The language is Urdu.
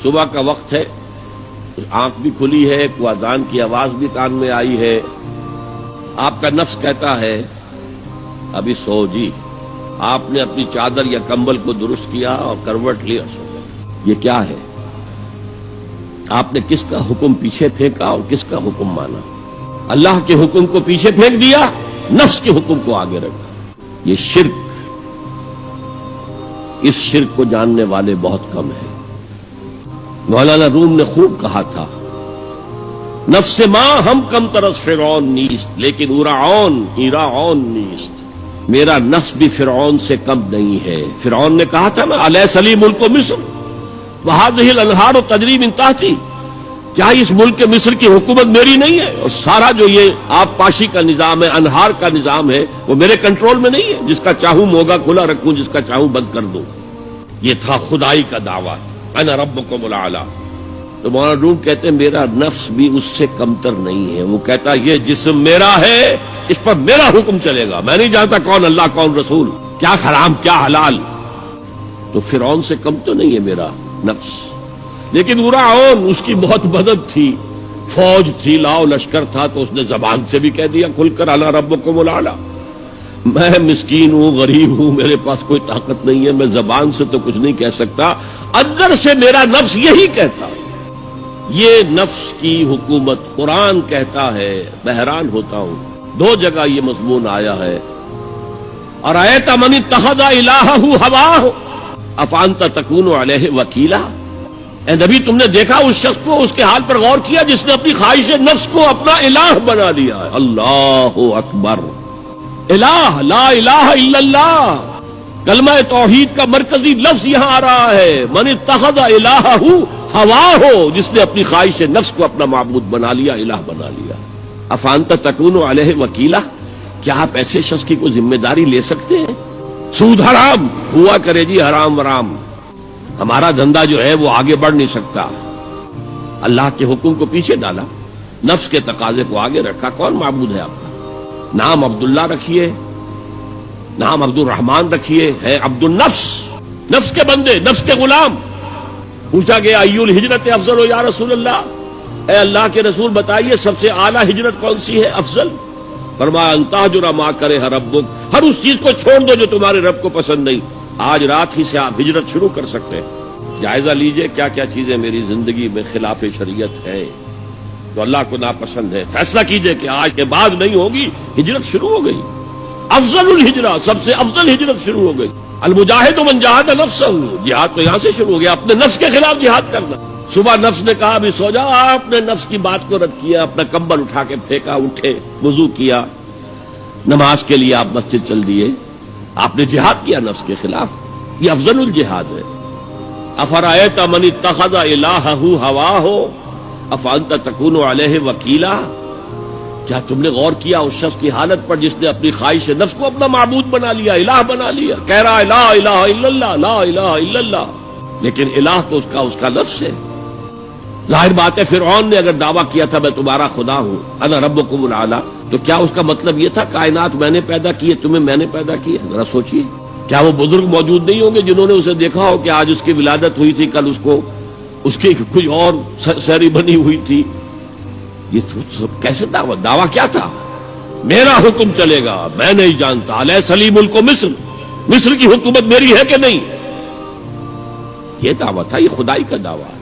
صبح کا وقت ہے، آنکھ بھی کھلی ہے، کوئی اذان کی آواز بھی کان میں آئی ہے، آپ کا نفس کہتا ہے ابھی سو جی، آپ نے اپنی چادر یا کمبل کو درست کیا اور کروٹ لی اور سو گئے۔ یہ کیا ہے؟ آپ نے کس کا حکم پیچھے پھینکا اور کس کا حکم مانا؟ اللہ کے حکم کو پیچھے پھینک دیا، نفس کے حکم کو آگے رکھا۔ یہ شرک، اس شرک کو جاننے والے بہت کم ہیں۔ مولانا روم نے خوب کہا تھا، نفس ماں ہم کم ترس فرعون نیست لیکن ایراعون نیست، میرا نفس بھی فرعون سے کم نہیں ہے۔ فرعون نے کہا تھا نا الیس لی ملک مصر وہذہ الانہار تجری من تحتی، کیا اس ملک مصر کی حکومت میری نہیں ہے؟ اور سارا جو یہ آب پاشی کا نظام ہے، انہار کا نظام ہے، وہ میرے کنٹرول میں نہیں ہے؟ جس کا چاہوں موگا کھلا رکھوں، جس کا چاہوں بند کر دوں۔ یہ تھا خدائی کا دعویٰ، انا ربکم الاعلی۔ تو مولانا روم کہتے ہیں میرا نفس بھی اس سے کمتر نہیں ہے۔ وہ کہتا یہ جسم میرا ہے، اس پر میرا حکم چلے گا، میں نہیں جانتا کون اللہ کون رسول، کیا حرام کیا حلال۔ تو فرعون سے کم تو نہیں ہے میرا نفس، لیکن ایراعون اس کی بہت مدد تھی، فوج تھی، لاؤ لشکر تھا، تو اس نے زبان سے بھی کہہ دیا کھل کر انا ربکم الاعلی۔ میں مسکین ہوں، غریب ہوں، میرے پاس کوئی طاقت نہیں ہے، میں زبان سے تو کچھ نہیں کہہ سکتا، اندر سے میرا نفس یہی کہتا ہے۔ یہ نفس کی حکومت قرآن کہتا ہے، میں حیران ہوتا ہوں، دو جگہ یہ مضمون آیا ہے، ارأیت من اتخذ الہہ ہواہ افانت تکون علیہ وکیلا۔ اے نبی تم نے دیکھا اس شخص کو، اس کے حال پر غور کیا جس نے اپنی خواہش نفس کو اپنا الہ بنا لیا ہے۔ اللہ اکبر، الہ لا الہ الا اللہ، کلمہ توحید کا مرکزی لفظ یہاں آ رہا ہے، من اتخذ الہہ ہواہ، جس نے اپنی خواہش نفس کو اپنا معبود بنا لیا، الہ بنا لیا۔ افانت تکون علیہ وکیلا، کیا آپ ایسے شخص کی کوئی ذمہ داری لے سکتے ہیں؟ سود حرام ہوا کرے جی، حرام ورام، ہمارا دھندا جو ہے وہ آگے بڑھ نہیں سکتا۔ اللہ کے حکم کو پیچھے ڈالا، نفس کے تقاضے کو آگے رکھا۔ کون معبود ہے آپ کا؟ نام عبداللہ رکھیے، نام عبد الرحمن رکھیے، ہے عبد النفس، نفس کے بندے، نفس کے غلام۔ پوچھا گیا ای الہجرت افضل ہو یا رسول اللہ، اے اللہ کے رسول بتائیے سب سے اعلیٰ ہجرت کون سی ہے، افضل؟ فرمایا ان تہجر ما کرہ ربک، ہر اس چیز کو چھوڑ دو جو تمہارے رب کو پسند نہیں۔ آج رات ہی سے آپ ہجرت شروع کر سکتے ہیں۔ جائزہ لیجئے کیا کیا چیزیں میری زندگی میں خلاف شریعت ہے، تو اللہ کو ناپسند ہے، فیصلہ کیجئے کہ آج کے بعد نہیں ہوگی۔ ہجرت شروع ہو گئی، افضل الہجرہ، سب سے افضل ہجرت شروع ہو گئی۔ المجاہد من جاہد نفسہ، جہاد تو یہاں سے شروع ہو گیا، اپنے نفس کے خلاف جہاد کرنا۔ صبح نفس نے کہا ابھی سو جاؤ، آپ نے نفس کی بات کو رد کیا، اپنا کمبل اٹھا کے پھینکا، اٹھے، وضو کیا، نماز کے لیے آپ مسجد چل دیے، آپ نے جہاد کیا نفس کے خلاف۔ یہ افضل الجہاد ہے۔ افرأیت من اتخذ الہہ ہواہ افانت تکون علیہ وکیلا، کیا تم نے غور کیا اس شخص کی حالت پر جس نے اپنی خواہش نفس کو اپنا معبود بنا لیا، الہ بنا لیا، کہہ رہا ہے لا الہ الا اللہ، لا الہ الا اللہ، لیکن الہ تو اس کا لفظ ہے۔ ظاہر بات ہے فرعون نے اگر دعویٰ کیا تھا میں تمہارا خدا ہوں، انا ربکم الاعلی، تو کیا اس کا مطلب یہ تھا کائنات میں نے پیدا کی ہے، تمہیں میں نے پیدا کی ہے؟ ذرا سوچیے، کیا وہ بزرگ موجود نہیں ہوں گے جنہوں نے اسے دیکھا ہو کہ آج اس کی ولادت ہوئی تھی، کل اس کی کوئی اور سیری بنی ہوئی تھی؟ یہ سب کیسے دعویٰ کیا تھا؟ میرا حکم چلے گا، میں نہیں جانتا، الیس لی ملک مصر، مصر کی حکومت میری ہے کہ نہیں؟ یہ دعویٰ تھا، یہ خدائی کا دعویٰ ہے۔